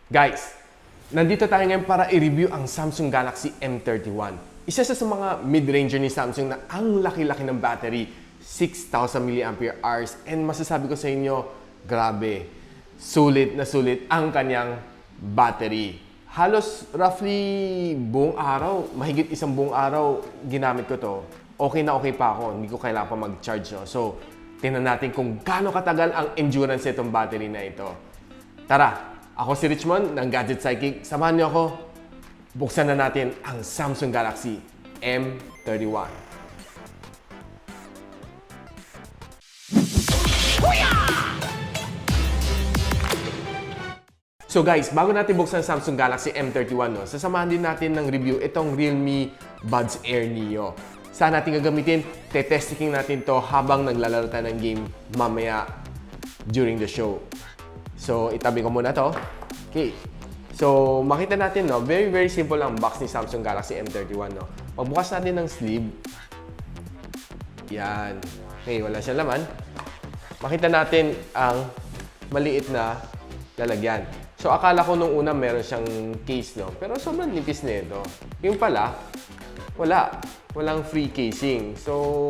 Guys, nandito tayo ngayon para i-review ang Samsung Galaxy M31. Isa sa mga mid-ranger ni Samsung na ang laki-laki ng battery, 6,000 mAh, and masasabi ko sa inyo, grabe, sulit na sulit ang kanyang battery. Halos roughly buong araw, mahigit isang buong araw ginamit ko to. Okay na okay pa ako, hindi ko kailangan pa mag-charge. No? So, tingnan natin kung gaano katagal ang endurance itong battery na ito. Tara! Ako si Richmond ng Gadget Sidekick. Samahan niyo ako. Buksan na natin ang Samsung Galaxy M31. So guys, bago natin buksan ang Samsung Galaxy M31, sasamahan din natin ng review itong Realme Buds Air Neo. Saan natin gagamitin? Te-testing natin to habang naglalaro tayo ng game mamaya during the show. So, itabi ko muna to. Okay. So, makita natin, very simple ang box ni Samsung Galaxy M31, Pagbukas natin ng sleeve. Yan. Okay, wala siyang laman. Makita natin ang maliit na lalagyan. So, akala ko nung una meron siyang case, Pero sobrang nipis na ito. Yung pala, wala. Walang free casing. So,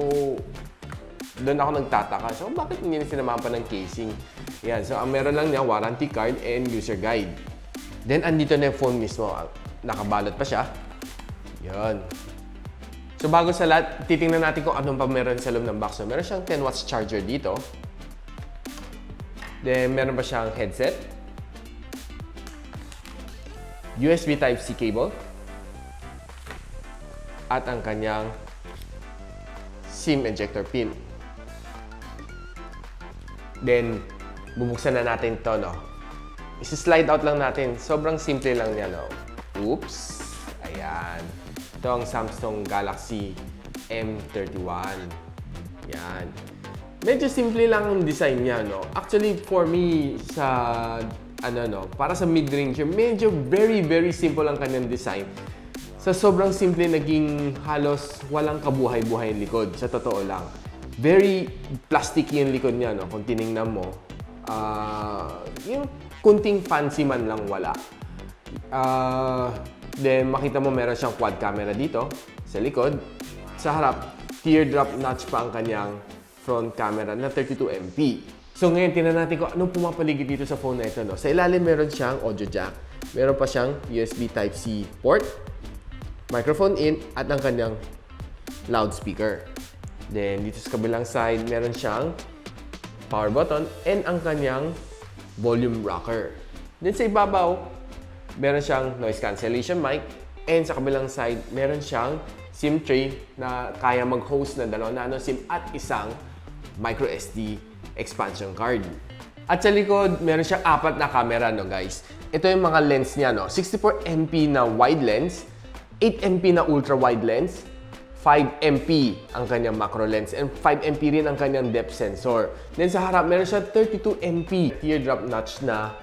doon ako nagtataka. So, bakit hindi sinamahan pa ng casing? Yan. So, ang meron lang niya, warranty card and user guide. Then, andito na yung phone mismo. Nakabalot pa siya. Yan. So, bago sa lahat, titingnan natin kung anong pa meron sa loob ng box. So, meron siyang 10 watts charger dito. Then, meron pa siyang headset. USB Type-C cable. At ang kanyang SIM ejector pin. Then, bubuksan na natin ito, Isi-slide out lang natin. Sobrang simple lang niya, Oops! Ayan. Ito ang Samsung Galaxy M31. Yan. Medyo simple lang ang design niya, Actually, for me, para sa mid-range, medyo very simple ang kanyang design. Sa sobrang simple, naging halos walang kabuhay-buhay yung likod. Sa totoo lang. Very plasticky yung likod niya, Kung tinignan mo, yung kunting fancy man lang wala. Then, makita mo meron siyang quad camera dito sa likod. Sa harap, teardrop notch pa ang kanyang front camera na 32MP. So, ngayon, tingnan natin kung anong pumapaligid dito sa phone na ito, Sa ilalim, meron siyang audio jack. Meron pa siyang USB Type-C port, microphone in, at ang kanyang loudspeaker. Then, dito sa kabilang side, meron siyang power button and ang kanyang volume rocker. Then, sa ibabaw, meron siyang noise cancellation mic. And sa kabilang side, meron siyang SIM tray na kaya mag-host ng 2 nano SIM at isang micro SD expansion card. At sa likod, meron siyang 4 na camera, guys. Ito yung mga lens niya, 64MP na wide lens, 8MP na ultra-wide lens, 5MP ang kanyang macro lens, and 5MP rin ang kanyang depth sensor. Then sa harap, meron siya 32MP teardrop notch na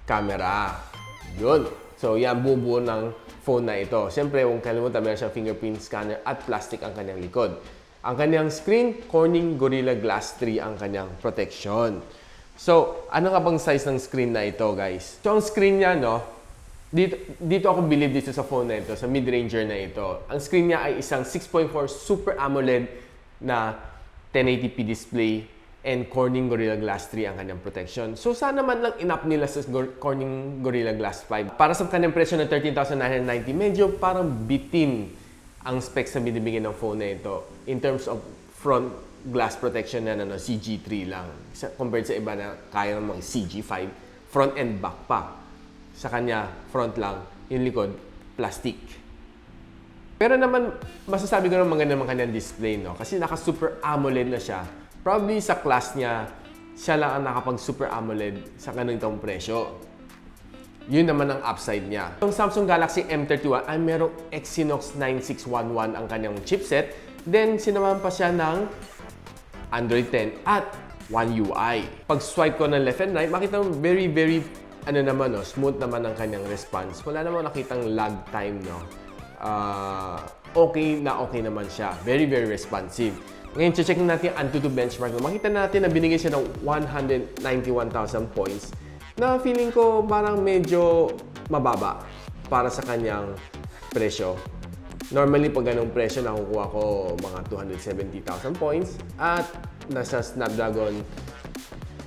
camera. Yun. So, yan, bubuo ng phone na ito. Siyempre, kung kalimutan, meron siyang fingerprint scanner at plastic ang kanyang likod. Ang kanyang screen, Corning Gorilla Glass 3 ang kanyang protection. So, ano nga bang size ng screen na ito, guys? So, ang screen niya, dito ako believe dito sa phone na ito, sa mid-ranger na ito. Ang screen niya ay isang 6.4 Super AMOLED na 1080p display and Corning Gorilla Glass 3 ang kanyang protection. So, sana man lang in-up nila sa Corning Gorilla Glass 5. Para sa kanyang presyo na 13,990, medyo parang bitin ang specs na binibigyan ng phone na ito in terms of front glass protection na CG3 lang. Compared sa iba na kaya namang CG5, front and back pa. Sa kanya, front lang, yung likod, plastic. Pero naman, masasabi ko naman maganda naman kanyang display, Kasi naka-Super AMOLED na siya. Probably sa class niya, siya lang ang nakapag-Super AMOLED sa ganitong presyo. Yun naman ang upside niya. Yung Samsung Galaxy M31 ay merong Exynos 9611 ang kanyang chipset. Then, sinamahan pa siya ng Android 10 at One UI. Pag swipe ko ng left and right, makita mo very smooth naman ang kanyang response. Wala naman nakitang lag time, Okay naman siya. Very responsive. Ngayon, check natin ang Antutu benchmark. Makita natin na binigay siya ng 191,000 points na feeling ko parang medyo mababa para sa kanyang presyo. Normally, pag ganong presyo, nakukuha ko mga 270,000 points at nasa Snapdragon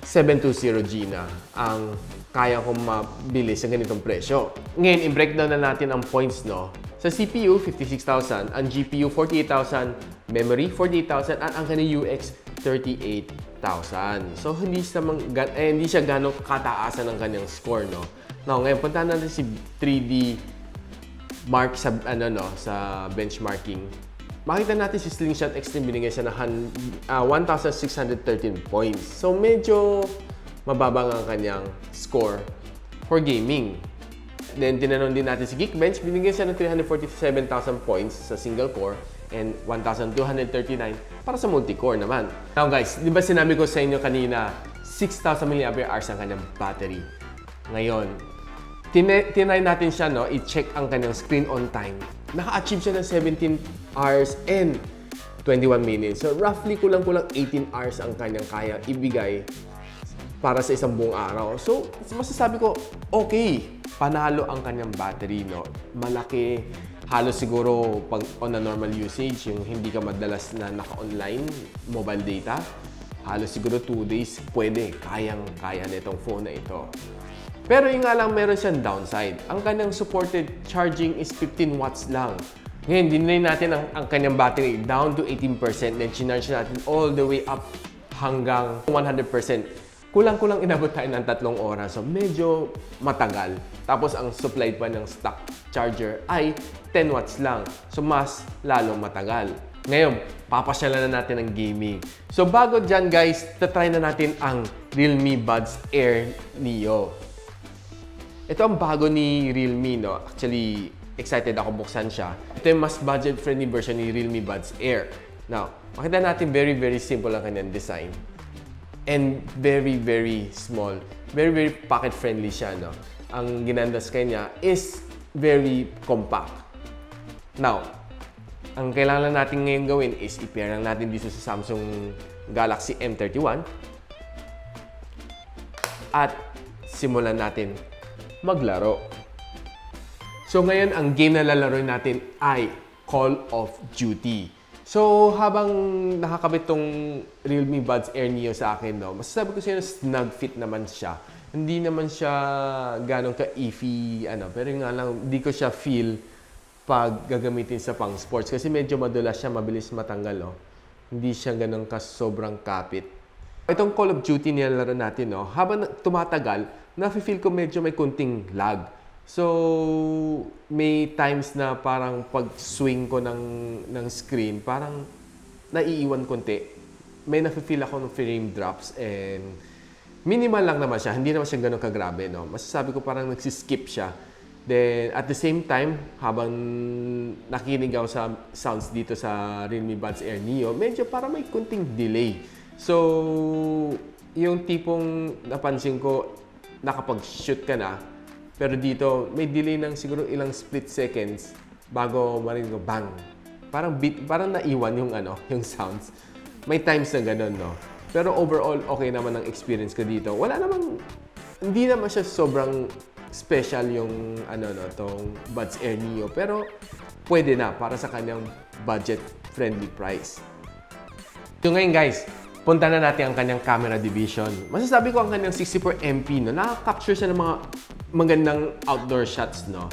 720G na ang kaya kong mabili sa ganitong presyo. Ngayon, i-breakdown na natin ang points, no? Sa CPU, 56,000. Ang GPU, 48,000. Memory, 48,000. At ang kanyang UX, 38,000. So, hindi siya ganong kataasan ng kanyang score, no? Now, ngayon, puntahan natin si 3D Mark sa, sa benchmarking. Makita natin si Slingshot Extreme, binigay siya ng 1,613 points. So, medyo mababa ang kanyang score for gaming. Then, tinanong din natin si Geekbench, binigay siya ng 347,000 points sa single core and 1,239 para sa multi-core naman. Now guys, di ba sinabi ko sa inyo kanina, 6,000 mAh ang kanyang battery. Ngayon, tinry natin siya, no? I-check ang kanyang screen on time. Naka-achieve siya ng 17 hours and 21 minutes. So, roughly kulang-kulang 18 hours ang kanyang kaya ibigay para sa isang buong araw. So, masasabi ko, okay, panalo ang kanyang battery, no? Malaki. Halos siguro pag on a normal usage, yung hindi ka madalas na naka-online, mobile data, halos siguro 2 days, pwede, kayang-kaya nitong phone na ito. Pero yung nga lang, meron siyang downside. Ang kanyang supported charging is 15 watts lang. Ngayon, dinay natin ang kanyang battery down to 18%, then chinarge natin all the way up hanggang 100%. Kulang-kulang inabot tayo ng 3 oras. So, medyo matagal. Tapos, ang supply pa ng stock charger ay 10 watts lang. So, mas lalong matagal. Ngayon, papasyalan na natin ang gaming. So, bago dyan guys, tatry na natin ang Realme Buds Air Neo. Ito ang bago ni Realme, no? Actually, excited ako buksan siya. Ito yung mas budget-friendly version ni Realme Buds Air. Now, makita natin very, very simple ang kanyang design. And very, very small. Very, very pocket-friendly siya, no? Ang ginanda sa kanya is very compact. Now, ang kailangan natin ngayon gawin is i-pair lang natin dito sa Samsung Galaxy M31 at simulan natin maglaro. So ngayon, ang game na lalaroin natin ay Call of Duty. So habang nakakabit tong Realme Buds Air Neo sa akin, no, masasabi ko sa'yo na snug fit naman siya. Hindi naman siya ganong ka-iffy, pero nga lang, hindi ko siya feel pag gagamitin sa pang sports kasi medyo madulas siya, mabilis matanggal, oh. Hindi siya ganong sobrang kapit. Itong Call of Duty nilalaro natin, no, habang tumatagal, nafe-feel ko medyo may kunting lag. So, may times na parang pag-swing ko ng screen, parang naiiwan konti. May nafe-feel ako ng frame drops and minimal lang naman siya. Hindi naman siya ganun kagrabe, no? Masasabi ko parang nagsiskip siya. Then, at the same time, habang nakinig ako sa sounds dito sa Realme Buds Air Neo, medyo parang may kunting delay. So, yung tipong napansin ko, nakapag-shoot ka na, pero dito, may delay ng siguro ilang split seconds bago marinig ko, bang! Parang naiwan yung, yung sounds. May times na ganun, no? Pero overall, okay naman ang experience ko dito. Hindi naman siya sobrang special yung, tong Buds Air Neo. Pero, pwede na para sa kanyang budget-friendly price. So ngayon guys, punta na natin ang kanyang camera division. Masasabi ko ang kanyang 64MP, no? Nakaka-capture siya ng mga magandang outdoor shots, no?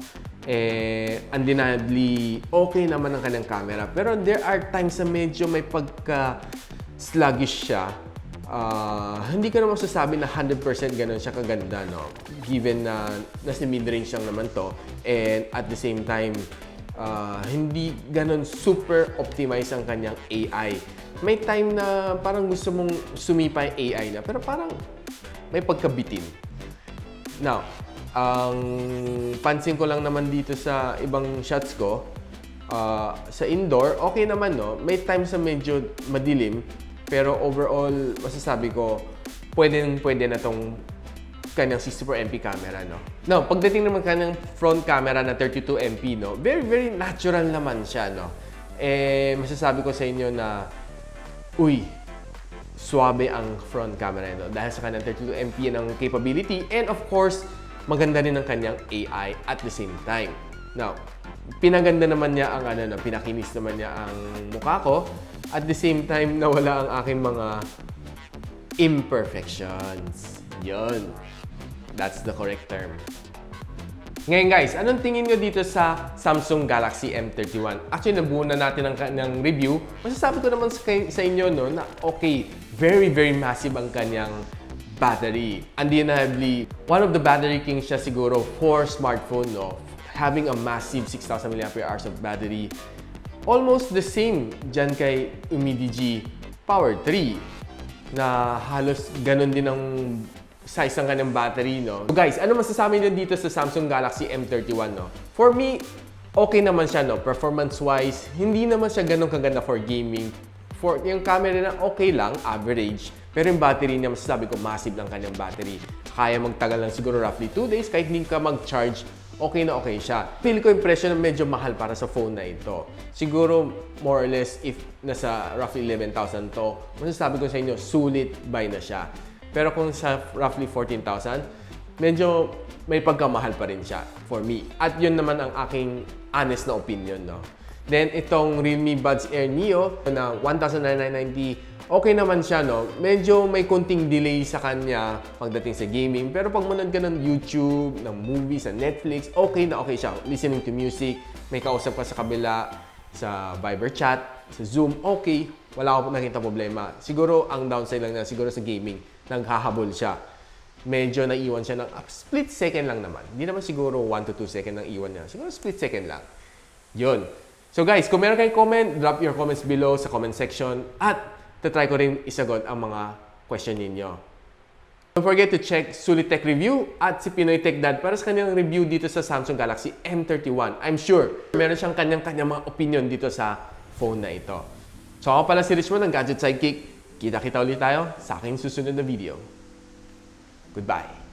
Undeniably, okay naman ang kanyang camera. Pero there are times na medyo may pagka-sluggish siya. Hindi ko naman masasabi na 100% ganun siya kaganda, no? Given na nasa mid-range lang naman to. And at the same time, hindi ganun super optimize ang kanyang AI. May time na parang gusto mong sumipa yung AI na, pero parang may pagkabitin. Now, ang pansin ko lang naman dito sa ibang shots ko, sa indoor, okay naman, no? May times na medyo madilim, pero overall, masasabi ko, pwede na tong kanyang 64MP camera, no? Now, pagdating naman kanyang front camera na 32MP, no? Very, very natural naman siya, no? Masasabi ko sa inyo na, swabe ang front camera nito dahil sa kanyang 32MP ng capability, and of course, maganda rin ang kanyang AI at the same time. Now, pinaganda naman niya ang pinakinis naman niya ang mukha ko, at the same time nawala ang aking mga imperfections. Yun. That's the correct term. Ngayon guys, anong tingin nyo dito sa Samsung Galaxy M31? Actually, nabuo na natin ang kanyang review. Masasabi ko naman sa inyo no, na okay, very massive ang kanyang battery. Undeniably, one of the battery kings siya siguro for smartphone, no? Having a massive 6,000 mAh of battery. Almost the same dyan kay UmiDG Power 3 na halos ganun din ang size ng kanyang battery, no? So guys, ano masasabi niyo dito sa Samsung Galaxy M31, no? For me, okay naman siya, no? Performance-wise, hindi naman siya ganun kaganda for gaming. For yung camera na okay lang, average. Pero yung battery niya, masasabi ko, massive lang kanyang battery. Kaya magtagal lang siguro roughly 2 days, kahit hindi ka mag-charge, okay na okay siya. Feel ko yung presyo na medyo mahal para sa phone na ito. Siguro, more or less, if nasa roughly 11,000 to, masasabi ko sa inyo, sulit buy na siya. Pero kung sa roughly 14,000, medyo may pagkamahal pa rin siya for me. At yun naman ang aking honest na opinion, no? Then, itong Realme Buds Air Neo na 1,990, okay naman siya, no? Medyo may konting delay sa kanya pagdating sa gaming. Pero pag manood ka ng YouTube, ng movies, sa Netflix, okay na okay siya. Listening to music, may kausap ka sa kabila, sa Viber chat, sa Zoom, okay. Wala akong nakita problema. Siguro, ang downside lang na siguro sa gaming, naghahabol siya. Medyo naiwan siya ng split second lang naman. Hindi naman siguro 1 to 2 second ang iwan niya. Siguro split second lang. Yun. So guys, kung meron kayong comment, drop your comments below sa comment section at tatry ko rin isagot ang mga question ninyo. Don't forget to check Sulit Tech Review at si Pinoy Tech Dad para sa kanyang review dito sa Samsung Galaxy M31. I'm sure meron siyang kanyang mga opinion dito sa phone na ito. So ako pala si Richmond ng Gadget Sidekick. Kita-kita ulit tayo sa aking susunod na video. Goodbye!